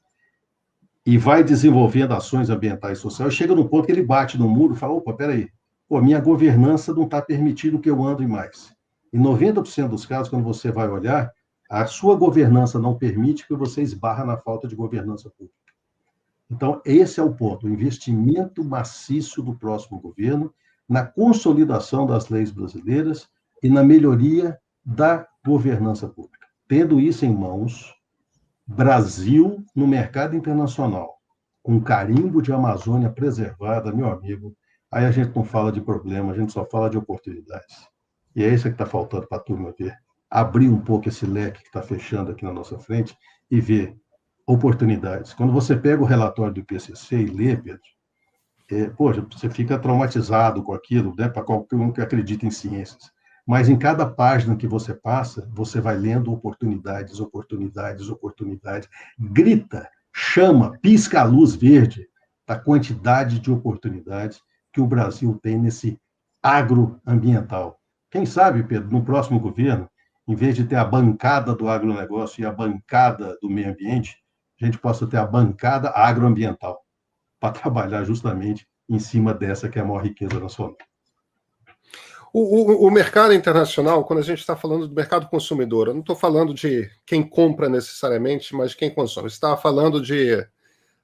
e vai desenvolvendo ações ambientais e sociais, chega num ponto que ele bate no muro e fala, opa, peraí, minha governança não está permitindo que eu ande mais. Em 90% dos casos, quando você vai olhar, a sua governança não permite que você esbarra na falta de governança pública. Então, esse é o ponto, o investimento maciço do próximo governo na consolidação das leis brasileiras e na melhoria da governança pública. Tendo isso em mãos, Brasil no mercado internacional, com carimbo de Amazônia preservada, meu amigo, aí a gente não fala de problema, a gente só fala de oportunidades. E é isso que está faltando para a turma ver. Abrir um pouco esse leque que está fechando aqui na nossa frente e ver oportunidades. Quando você pega o relatório do IPCC e lê, Pedro, poxa, você fica traumatizado com aquilo, né, para qualquer um que acredita em ciências. Mas em cada página que você passa, você vai lendo oportunidades, oportunidades, oportunidades. Grita, chama, pisca a luz verde da quantidade de oportunidades que o Brasil tem nesse agroambiental. Quem sabe, Pedro, no próximo governo, em vez de ter a bancada do agronegócio e a bancada do meio ambiente, a gente possa ter a bancada agroambiental para trabalhar justamente em cima dessa que é a maior riqueza nacional. O mercado internacional, quando a gente está falando do mercado consumidor, eu não estou falando de quem compra necessariamente, mas de quem consome. Você estava falando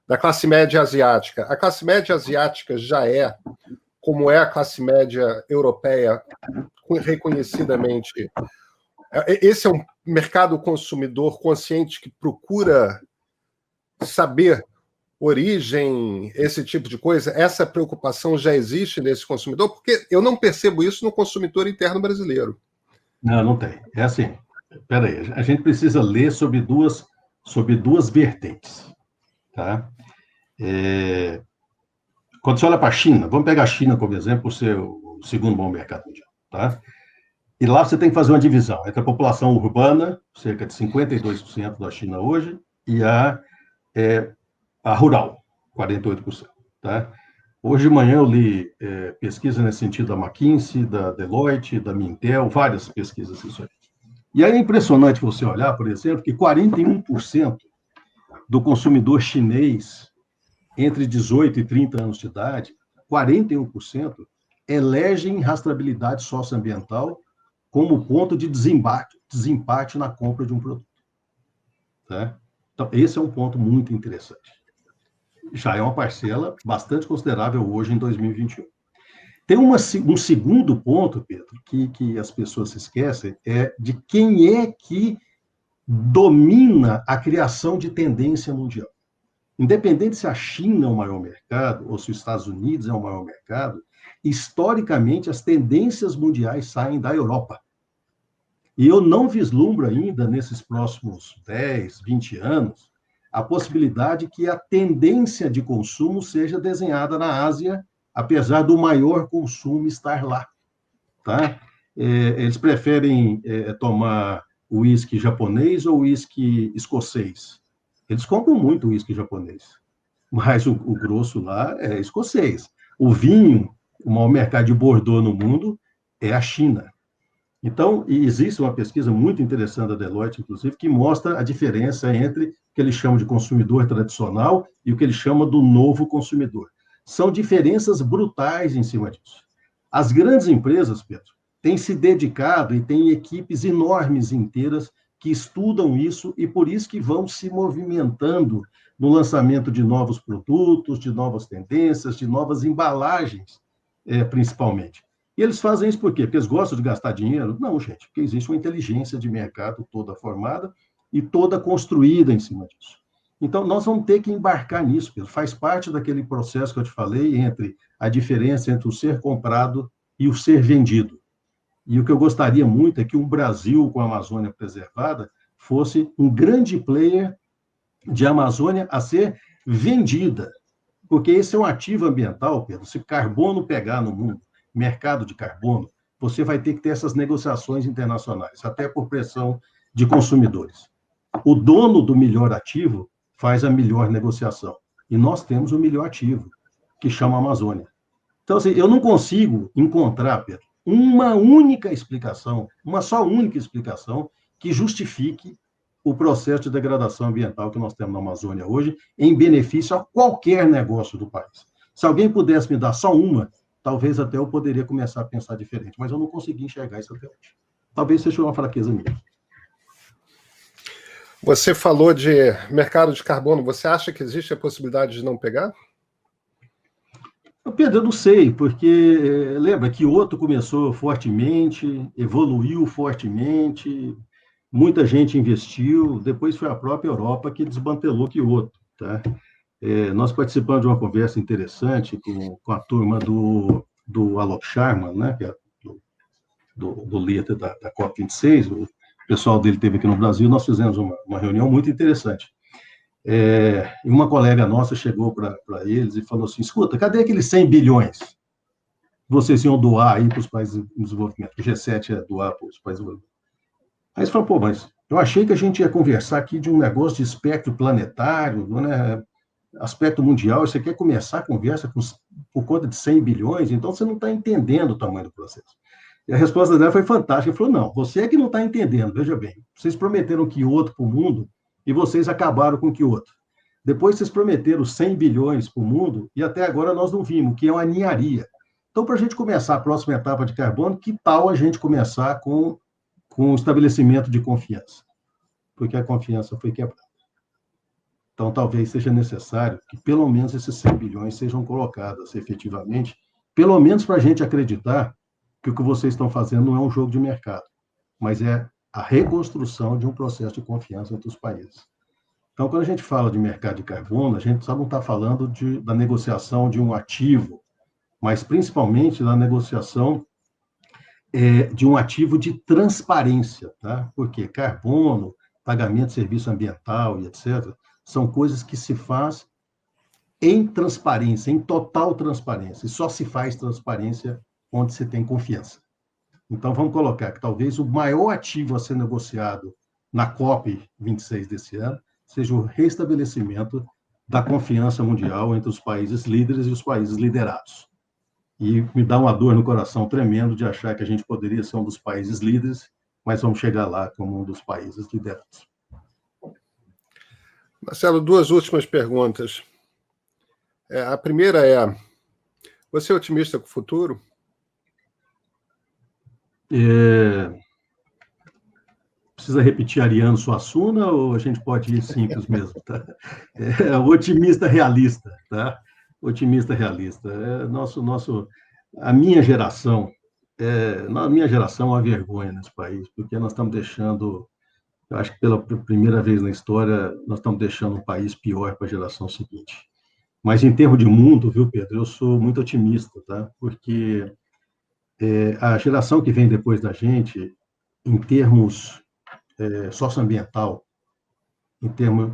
da classe média asiática. A classe média asiática já é, como é a classe média europeia, reconhecidamente. Esse é um mercado consumidor consciente que procura saber origem, esse tipo de coisa. Essa preocupação já existe nesse consumidor, porque eu não percebo isso no consumidor interno brasileiro. Não, não tem. É assim, peraí, a gente precisa ler sobre duas vertentes. Tá? Quando você olha para a China, vamos pegar a China como exemplo, por ser o segundo maior mercado mundial. Tá? E lá você tem que fazer uma divisão entre a população urbana, cerca de 52% da China hoje, e a rural, 48%. Tá? Hoje de manhã eu li pesquisa nesse sentido da McKinsey, da Deloitte, da Mintel, várias pesquisas isso aí. E aí é impressionante você olhar, por exemplo, que 41% do consumidor chinês entre 18 e 30 anos de idade, 41% elegem rastreabilidade socioambiental como ponto de desempate na compra de um produto. Tá? Então, esse é um ponto muito interessante. Já é uma parcela bastante considerável hoje em 2021. Tem um segundo ponto, Pedro, que as pessoas se esquecem, é de quem é que domina a criação de tendência mundial. Independente se a China é o maior mercado ou se os Estados Unidos é o maior mercado, historicamente as tendências mundiais saem da Europa. E eu não vislumbro ainda, nesses próximos 10, 20 anos, a possibilidade que a tendência de consumo seja desenhada na Ásia, apesar do maior consumo estar lá. Tá? Eles preferem tomar uísque japonês ou uísque escocês? Eles compram muito uísque japonês, mas o grosso lá é escocês. O vinho, o maior mercado de Bordeaux no mundo é a China. Então, existe uma pesquisa muito interessante da Deloitte, inclusive, que mostra a diferença entre o que eles chamam de consumidor tradicional e o que eles chamam do novo consumidor. São diferenças brutais em cima disso. As grandes empresas, Pedro, têm se dedicado e têm equipes enormes inteiras que estudam isso e por isso que vão se movimentando no lançamento de novos produtos, de novas tendências, de novas embalagens, principalmente. E eles fazem isso por quê? Porque eles gostam de gastar dinheiro? Não, gente, porque existe uma inteligência de mercado toda formada e toda construída em cima disso. Então, nós vamos ter que embarcar nisso, Pedro. Faz parte daquele processo que eu te falei entre a diferença entre o ser comprado e o ser vendido. E o que eu gostaria muito é que um Brasil com a Amazônia preservada fosse um grande player de Amazônia a ser vendida, porque esse é um ativo ambiental, Pedro. Se carbono pegar no mundo, mercado de carbono, você vai ter que ter essas negociações internacionais, até por pressão de consumidores. O dono do melhor ativo faz a melhor negociação. E nós temos o melhor ativo, que chama Amazônia. Então, assim, eu não consigo encontrar, Pedro, uma única explicação, uma só única explicação que justifique o processo de degradação ambiental que nós temos na Amazônia hoje, em benefício a qualquer negócio do país. Se alguém pudesse me dar só uma, talvez até eu poderia começar a pensar diferente, mas eu não consegui enxergar isso até hoje. Talvez seja uma fraqueza minha. Você falou de mercado de carbono. Você acha que existe a possibilidade de não pegar? Pedro, eu não sei, porque lembra que Kyoto começou fortemente, evoluiu fortemente, muita gente investiu, depois foi a própria Europa que desmantelou Kyoto. Tá? Nós participamos de uma conversa interessante com a turma do Alok Sharma, né, que é do líder da COP26, o pessoal dele esteve aqui no Brasil, nós fizemos uma reunião muito interessante. E uma colega nossa chegou para eles e falou assim, escuta, cadê aqueles 100 bilhões que vocês iam doar aí para os países em desenvolvimento? O G7 ia doar para os países em desenvolvimento. Aí eles falaram, pô, mas eu achei que a gente ia conversar aqui de um negócio de espectro planetário, né? Aspecto mundial, você quer começar a conversa por conta de 100 bilhões, então você não está entendendo o tamanho do processo. E a resposta dela foi fantástica. Ele falou, não, você é que não está entendendo, veja bem, vocês prometeram Kyoto para o mundo e vocês acabaram com Kyoto. Depois vocês prometeram 100 bilhões para o mundo e até agora nós não vimos, que é uma ninharia. Então, para a gente começar a próxima etapa de carbono, que tal a gente começar com o estabelecimento de confiança? Porque a confiança foi quebrada. Então, talvez seja necessário que pelo menos esses 100 bilhões sejam colocados efetivamente, pelo menos para a gente acreditar que o que vocês estão fazendo não é um jogo de mercado, mas é a reconstrução de um processo de confiança entre os países. Então, quando a gente fala de mercado de carbono, a gente só não está falando da negociação de um ativo, mas principalmente da negociação de um ativo de transparência, tá? Porque carbono, pagamento de serviço ambiental e etc., são coisas que se faz em transparência, em total transparência, e só se faz transparência onde se tem confiança. Então, vamos colocar que talvez o maior ativo a ser negociado na COP26 desse ano seja o restabelecimento da confiança mundial entre os países líderes e os países liderados. E me dá uma dor no coração tremendo de achar que a gente poderia ser um dos países líderes, mas vamos chegar lá como um dos países liderados. Marcelo, duas últimas perguntas. A primeira é, você é otimista com o futuro? precisa repetir Ariano Suassuna ou a gente pode ir simples mesmo, tá? Otimista realista, tá? Otimista realista. A minha geração, na minha geração, há vergonha nesse país, porque nós estamos deixando, eu acho que pela primeira vez na história, nós estamos deixando um país pior para a geração seguinte. Mas em termos de mundo, viu, Pedro, eu sou muito otimista, tá? Porque a geração que vem depois da gente, em termos socioambiental, em termos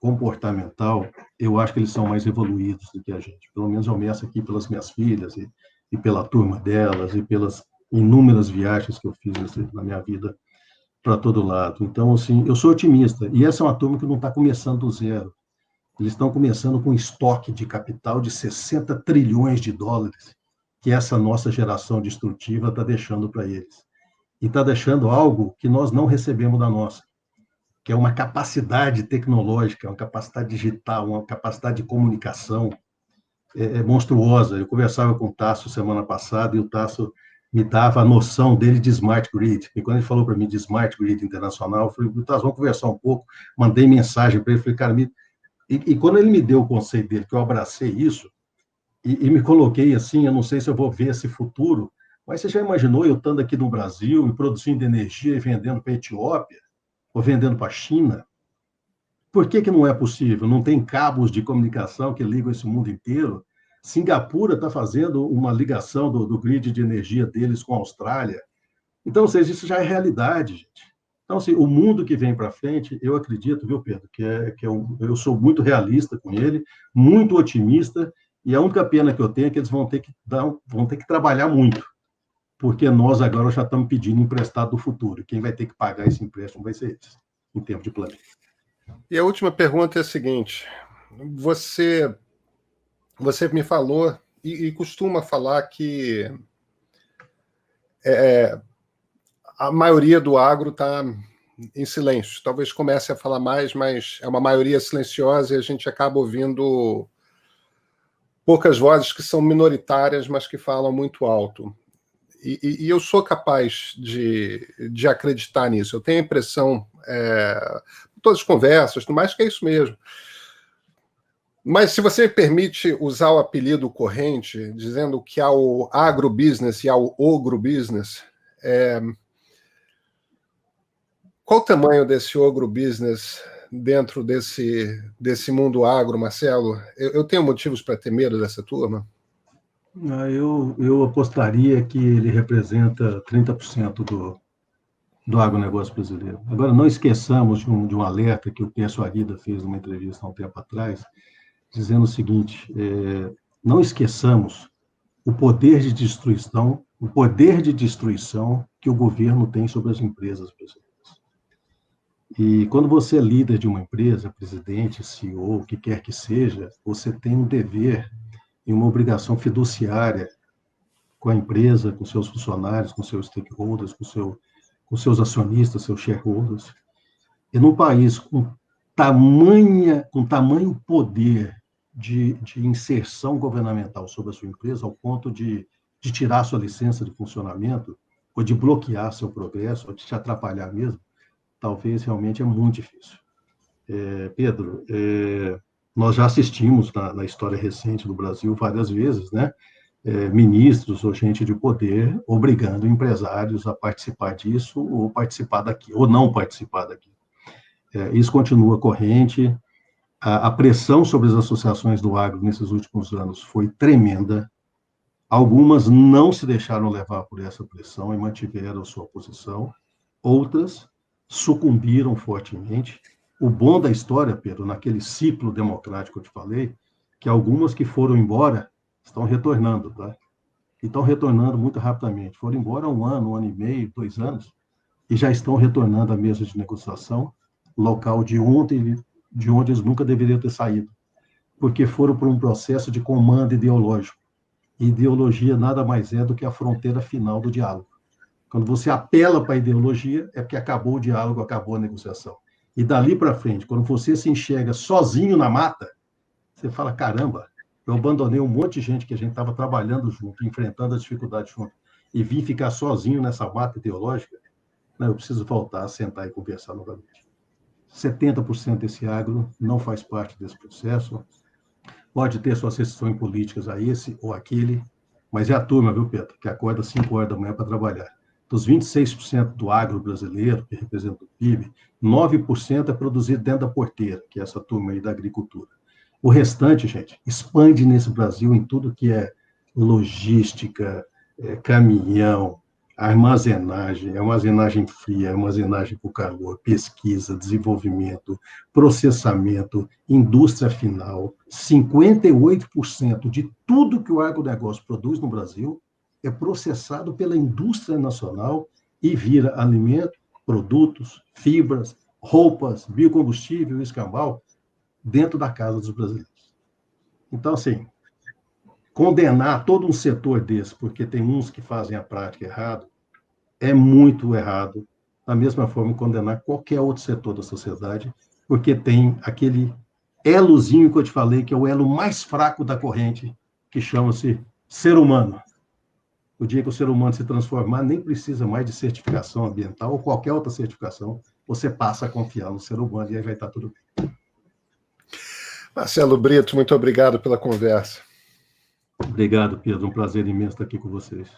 comportamental, eu acho que eles são mais evoluídos do que a gente. Pelo menos eu meço aqui pelas minhas filhas e pela turma delas e pelas inúmeras viagens que eu fiz na minha vida para todo lado. Então, assim, eu sou otimista. E essa é uma turma que não está começando do zero. Eles estão começando com um estoque de capital de 60 trilhões de dólares, que essa nossa geração destrutiva está deixando para eles. E está deixando algo que nós não recebemos da nossa, que é uma capacidade tecnológica, uma capacidade digital, uma capacidade de comunicação monstruosa. Eu conversava com o Tasso semana passada e o Tasso me dava a noção dele de smart grid. E quando ele falou para mim de smart grid internacional, eu falei, Tasso, vamos conversar um pouco. Mandei mensagem para ele, falei, cara, E quando ele me deu o conceito dele, que eu abracei isso, e me coloquei assim, eu não sei se eu vou ver esse futuro, mas você já imaginou eu estando aqui no Brasil e produzindo energia e vendendo para a Etiópia, ou vendendo para a China? Por que não é possível? Não tem cabos de comunicação que ligam esse mundo inteiro? Singapura está fazendo uma ligação do grid de energia deles com a Austrália. Então, ou seja, isso já é realidade, gente. Então, assim, o mundo que vem para frente, eu acredito, viu, Pedro, que eu sou muito realista com ele, muito otimista, e a única pena que eu tenho é que eles vão ter que trabalhar muito, porque nós agora já estamos pedindo emprestado do futuro. Quem vai ter que pagar esse empréstimo vai ser eles, em termos de planeta. E a última pergunta é a seguinte: você me falou e costuma falar que a maioria do agro está em silêncio. Talvez comece a falar mais, mas é uma maioria silenciosa e a gente acaba ouvindo poucas vozes que são minoritárias, mas que falam muito alto. E eu sou capaz de acreditar nisso. Eu tenho a impressão, todas as conversas, tudo mais, que é isso mesmo. Mas se você me permite usar o apelido corrente, dizendo que há o agrobusiness e há o ogrobusiness, qual o tamanho desse agrobusiness dentro desse mundo agro, Marcelo? Eu tenho motivos para ter medo dessa turma? Eu apostaria que ele representa 30% do agronegócio brasileiro. Agora, não esqueçamos de um alerta que o Pécio Arida fez numa entrevista há um tempo atrás, dizendo o seguinte: não esqueçamos o poder de destruição que o governo tem sobre as empresas brasileiras. E quando você é líder de uma empresa, presidente, CEO, o que quer que seja, você tem um dever e uma obrigação fiduciária com a empresa, com seus funcionários, com seus stakeholders, com seus acionistas, seus shareholders. E num país com tamanho poder de inserção governamental sobre a sua empresa, ao ponto de tirar sua licença de funcionamento, ou de bloquear seu progresso, ou de te atrapalhar mesmo, talvez realmente é muito difícil. Pedro, nós já assistimos na história recente do Brasil várias vezes, né? Ministros ou gente de poder obrigando empresários a participar disso ou participar daquilo, ou não participar daquilo. Isso continua corrente. A pressão sobre as associações do agro nesses últimos anos foi tremenda. Algumas não se deixaram levar por essa pressão e mantiveram sua posição. Outras sucumbiram fortemente. O bom da história, Pedro, naquele ciclo democrático que eu te falei, que algumas que foram embora estão retornando, tá? E estão retornando muito rapidamente. Foram embora há um ano e meio, 2 anos, e já estão retornando à mesa de negociação, local de onde eles nunca deveriam ter saído, porque foram por um processo de comando ideológico. E ideologia nada mais é do que a fronteira final do diálogo. Quando você apela para a ideologia, é porque acabou o diálogo, acabou a negociação. E dali para frente, quando você se enxerga sozinho na mata, você fala, caramba, eu abandonei um monte de gente que a gente estava trabalhando junto, enfrentando as dificuldades junto, e vim ficar sozinho nessa mata ideológica. Não, eu preciso voltar a sentar e conversar novamente. 70% desse agro não faz parte desse processo, pode ter suas restrições políticas a esse ou aquele, mas é a turma, viu, Pedro, que acorda às 5 horas da manhã para trabalhar. Dos 26% do agro brasileiro, que representa o PIB, 9% é produzido dentro da porteira, que é essa turma aí da agricultura. O restante, gente, expande nesse Brasil em tudo que é logística, caminhão, armazenagem fria, armazenagem por calor, pesquisa, desenvolvimento, processamento, indústria final. 58% de tudo que o agronegócio produz no Brasil é processado pela indústria nacional e vira alimento, produtos, fibras, roupas, biocombustível, escambau, dentro da casa dos brasileiros. Então, assim, condenar todo um setor desse, porque tem uns que fazem a prática errado, é muito errado. Da mesma forma, condenar qualquer outro setor da sociedade, porque tem aquele elozinho que eu te falei, que é o elo mais fraco da corrente, que chama-se ser humano. O dia que o ser humano se transformar, nem precisa mais de certificação ambiental ou qualquer outra certificação, você passa a confiar no ser humano e aí vai estar tudo bem. Marcelo Brito, muito obrigado pela conversa. Obrigado, Pedro. Um prazer imenso estar aqui com vocês.